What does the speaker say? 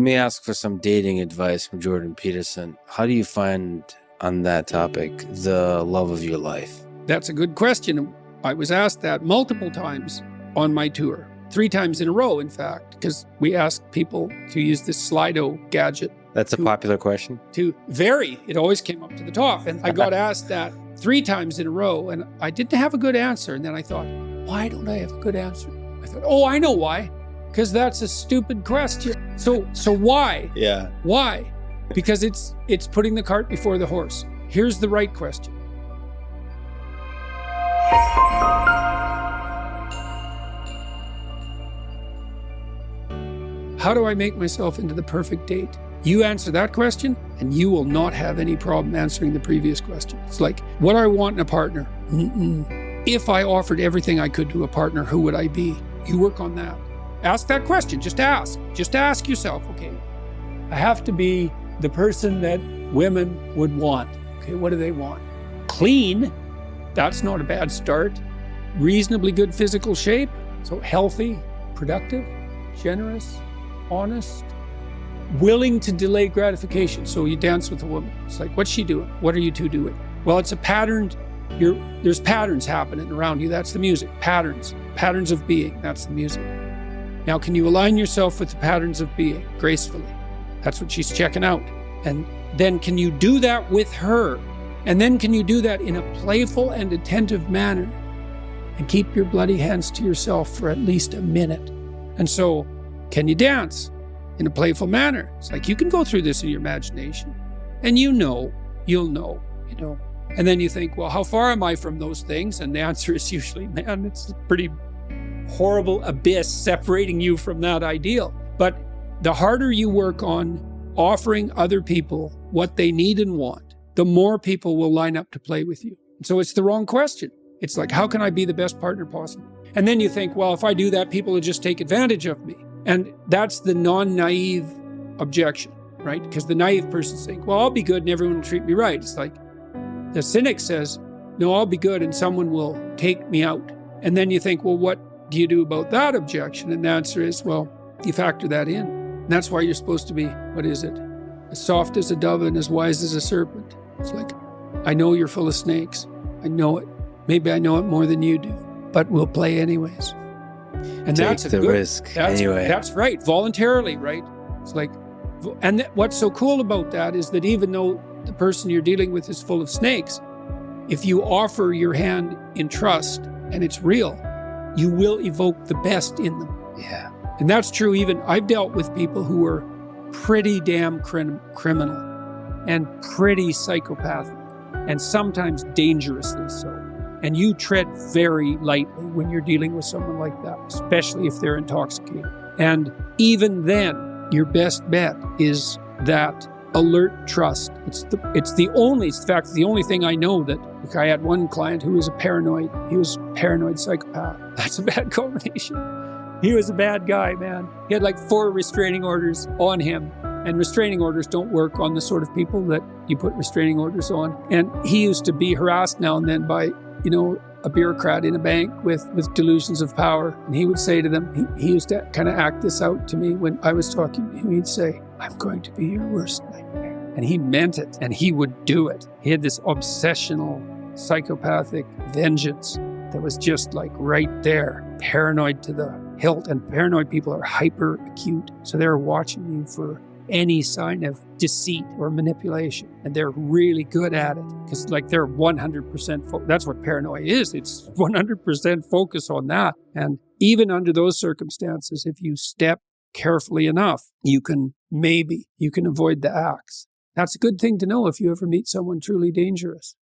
me ask for some dating advice from Jordan Peterson. How do you find, on that topic, the love of your life? That's a good question. I was asked that multiple times on my tour. 3 times in a row, in fact, because we asked people to use this Slido gadget. That's a popular question? To vary. It always came up to the top. And I got asked that 3 times in a row, and I didn't have a good answer. And then I thought, why don't I have a good answer? I thought, oh, I know why. Because that's a stupid question. So why? Yeah. Why? Because it's putting the cart before the horse. Here's the right question. How do I make myself into the perfect date? You answer that question, and you will not have any problem answering the previous question. It's like, what do I want in a partner? If I offered everything I could to a partner, who would I be? You work on that. Ask that question. Just ask. Just ask yourself, okay, I have to be the person that women would want. Okay, what do they want? Clean. That's not a bad start. Reasonably good physical shape. So healthy, productive, generous, honest, willing to delay gratification. So you dance with a woman. It's like, what's she doing? What are you two doing? Well, it's a patterned, there's patterns happening around you. That's the music. Patterns of being. That's the music. Now, can you align yourself with the patterns of being gracefully? That's what she's checking out. And then can you do that with her? And then can you do that in a playful and attentive manner? And keep your bloody hands to yourself for at least a minute. And so, can you dance in a playful manner? It's like you can go through this in your imagination. And you'll know. And then you think, well, how far am I from those things? And the answer is usually, man, it's a pretty horrible abyss separating you from that ideal. But the harder you work on offering other people what they need and want, the more people will line up to play with you. So it's the wrong question. It's like, how can I be the best partner possible? And then you think, well, if I do that, people will just take advantage of me. And that's the non-naive objection, right? Because the naive person's think, well, I'll be good and everyone will treat me right. It's like the cynic says, no, I'll be good and someone will take me out. And then you think, well, what do you do about that objection? And the answer is, well, you factor that in. And that's why you're supposed to be, what is it? As soft as a dove and as wise as a serpent. It's like, I know you're full of snakes. I know it. Maybe I know it more than you do, but we'll play anyways. And take the risk anyway. That's right. Voluntarily, right? It's like, and what's so cool about that is that even though the person you're dealing with is full of snakes, if you offer your hand in trust and it's real, you will evoke the best in them. Yeah. And that's true. Even I've dealt with people who are pretty damn criminal and pretty psychopathic and sometimes dangerously so. And you tread very lightly when you're dealing with someone like that, especially if they're intoxicated. And even then, your best bet is that alert trust. It's the only thing I know that, like, I had one client who was he was a paranoid psychopath. That's a bad combination. He was a bad guy, man. He had like 4 restraining orders on him. And restraining orders don't work on the sort of people that you put restraining orders on. And he used to be harassed now and then by, a bureaucrat in a bank with delusions of power. And he would say to them, he used to kind of act this out to me when I was talking to him. He'd say, I'm going to be your worst nightmare. And he meant it. And he would do it. He had this obsessional, psychopathic vengeance that was just like right there, paranoid to the hilt. And paranoid people are hyper acute. So they're watching you for any sign of deceit or manipulation. And they're really good at it because they're 100% that's what paranoia is. It's 100% focus on that. And even under those circumstances, if you step carefully enough, you can avoid the acts. That's a good thing to know if you ever meet someone truly dangerous.